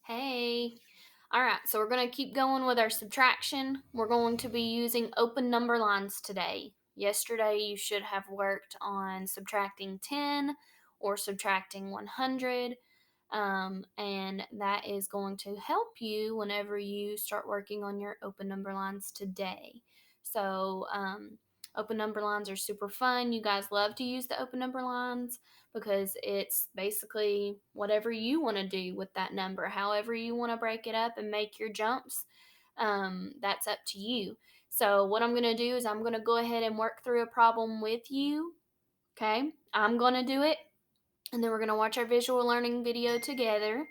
Hey. All right, so we're going to keep going with our subtraction. We're going to be using open number lines today. Yesterday, you should have worked on subtracting 10 or subtracting 100, and that is going to help you whenever you start working on your open number lines today. So, open number lines are super fun. You guys love to use the open number lines because it's basically whatever you want to do with that number, however you want to break it up and make your jumps. That's up to you. So, what I'm going to do is I'm going to go ahead and work through a problem with you. Okay, I'm going to do it, and then we're going to watch our visual learning video together,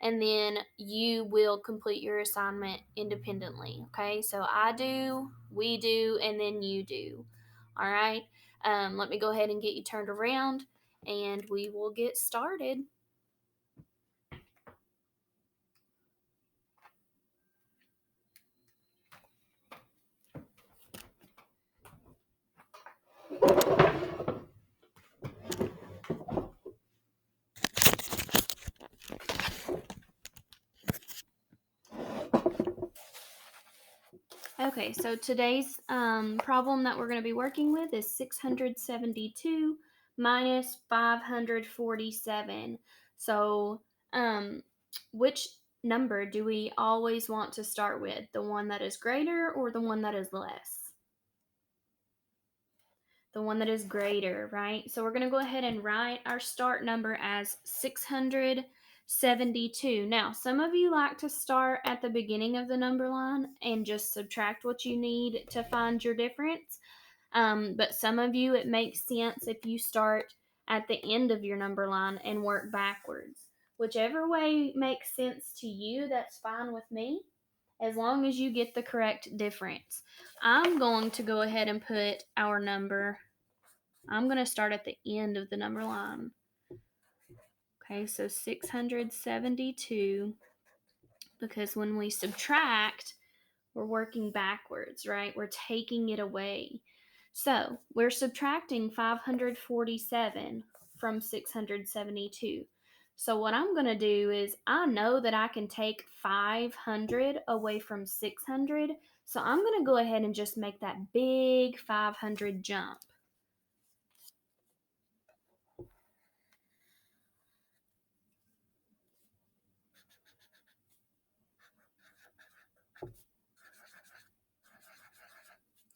and then you will complete your assignment independently. Okay, so I do, we do, and then you do. All right, let me go ahead and get you turned around, and we will get started. Okay, so today's problem that we're going to be working with is 672 minus 547. So, which number do we always want to start with? The one that is greater or the one that is less? The one that is greater, right? So we're going to go ahead and write our start number as 672. Now, some of you like to start at the beginning of the number line and just subtract what you need to find your difference. But some of you, it makes sense if you start at the end of your number line and work backwards. Whichever way makes sense to you, that's fine with me, as long as you get the correct difference. I'm going to go ahead and put our number, I'm going to start at the end of the number line. Okay, so 672, because when we subtract, we're working backwards, right? We're taking it away. So we're subtracting 547 from 672. So what I'm going to do is, I know that I can take 500 away from 600. So I'm going to go ahead and just make that big 500 jump.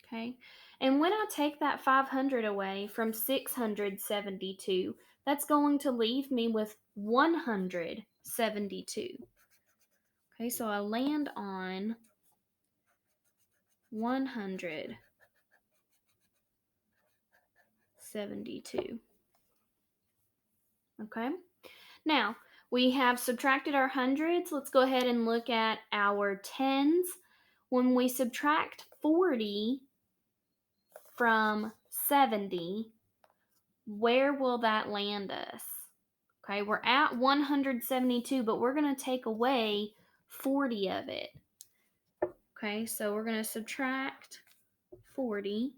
Okay, and when I take that 500 away from 672, that's going to leave me with 172. Okay, so I land on 172. Okay, now we have subtracted our hundreds. Let's go ahead and look at our tens. When we subtract 40 from 70, where will that land us? Okay, we're at 172, but we're going to take away 40 of it. Okay, so we're going to subtract 40.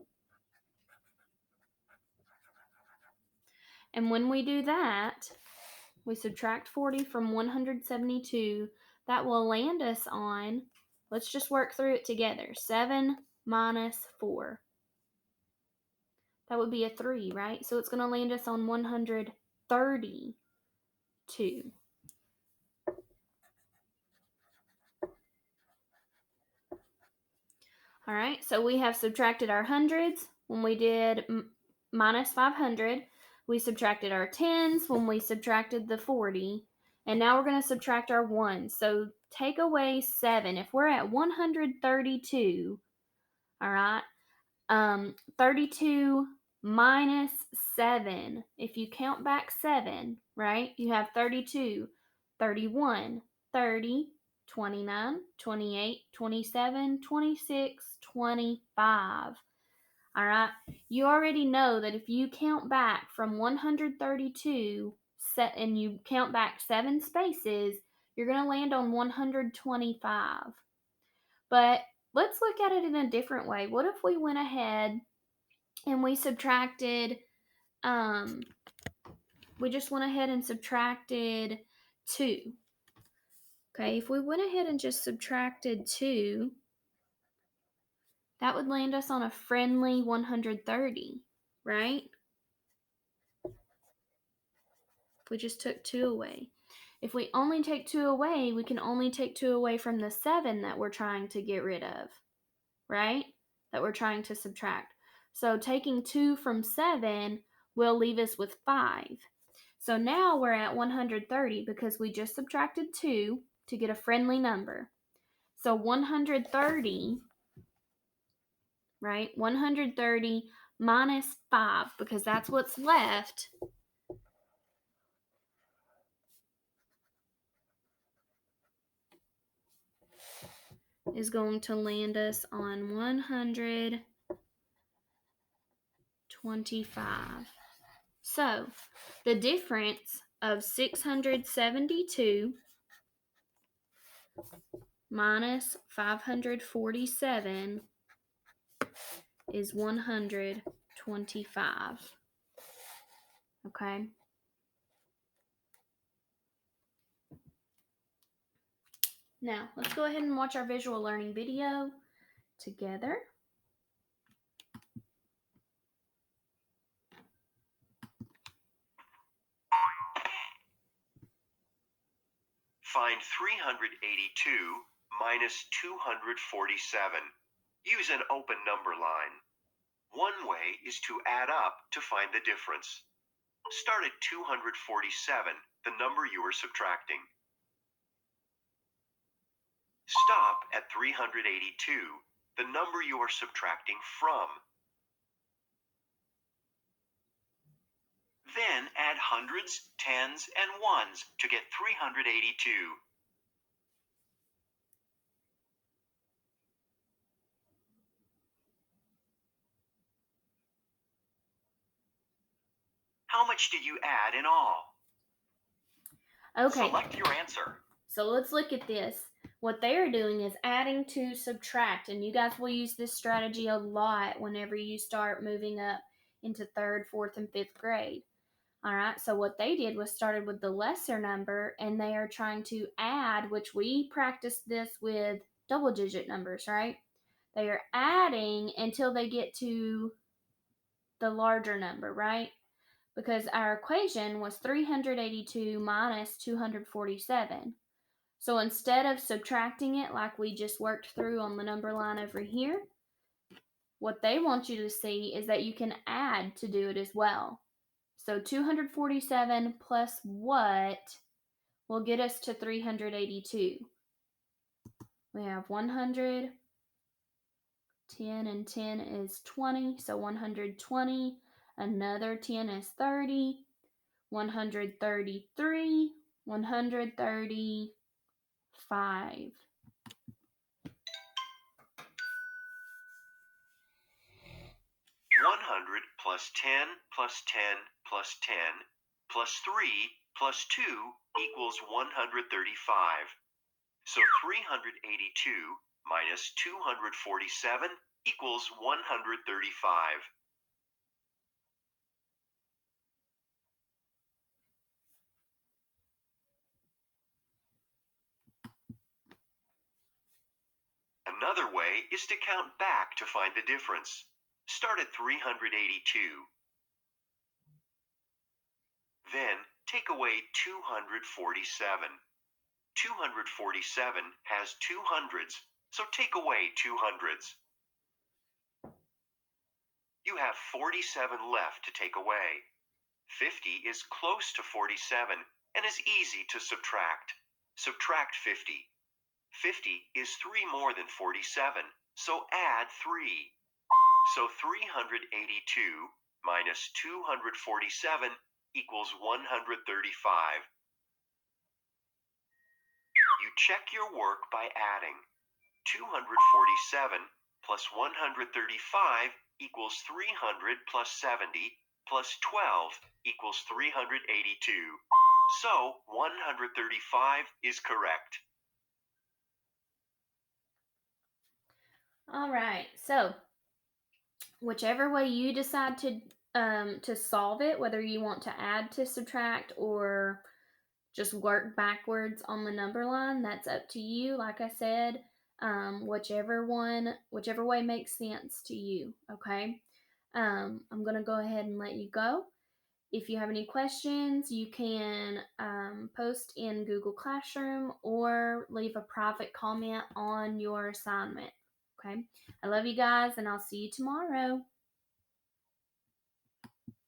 And when we do that, we subtract 40 from 172, that will land us on, let's just work through it together, 7 minus 4. That would be a 3, right? So it's going to land us on 132. All right, so we have subtracted our hundreds when we did minus 500. We subtracted our tens when we subtracted the 40. And now we're going to subtract our ones. So take away 7. If we're at 132, all right, 32 minus 7. If you count back 7, right, you have 32, 31, 30, 29, 28, 27, 26, 25. All right, you already know that if you count back from 132 and you count back 7 spaces, you're going to land on 125. But let's look at it in a different way. What if we went ahead and we subtracted, we just went ahead and subtracted 2. Okay, if we went ahead and just subtracted 2, that would land us on a friendly 130, right? If we just took 2 away. If we only take 2 away, we can only take 2 away from the 7 that we're trying to get rid of, right? That we're trying to subtract. So taking 2 from 7 will leave us with 5. So now we're at 130 because we just subtracted 2 to get a friendly number. So 130, right? 130 minus 5, because that's what's left, is going to land us on 125. So the difference of 672 minus 547 is 125. Okay. Now, let's go ahead and watch our visual learning video together. Find 382 minus 247. Use an open number line. One way is to add up to find the difference. Start at 247, the number you are subtracting. Stop at 382, the number you are subtracting from. Then add hundreds, tens, and ones to get 382. How much did you add in all? Okay. Select your answer. So let's look at this. What they are doing is adding to subtract, and you guys will use this strategy a lot whenever you start moving up into 3rd, 4th, and 5th grade. All right, so what they did was started with the lesser number, and they are trying to add, which we practiced this with double-digit numbers, right? They are adding until they get to the larger number, right? Because our equation was 382 minus 247. So instead of subtracting it like we just worked through on the number line over here, what they want you to see is that you can add to do it as well. So 247 plus what will get us to 382? We have 100, 10, and 10 is 20, so 120. Another 10 is 30, 133, 135. 100 plus 10 plus 10 plus 10 plus 3 plus 2 equals 135. So 382 minus 247 equals 135. Another way is to count back to find the difference. Start at 382. Then take away 247. 247 has 2 hundreds, so take away 2 hundreds. You have 47 left to take away. 50 is close to 47 and is easy to subtract. Subtract 50. 50 is 3 more than 47, so add 3. So 382 minus 247 equals 135. You check your work by adding. 247 plus 135 equals 300 plus 70 plus 12 equals 382. So 135 is correct. All right, so whichever way you decide to solve it, whether you want to add to subtract or just work backwards on the number line. That's up to you. Like I said, whichever way makes sense to you. Okay. I'm gonna go ahead and let you go. If you have any questions, you can post in Google Classroom or leave a private comment on your assignment. Okay. I love you guys, and I'll see you tomorrow.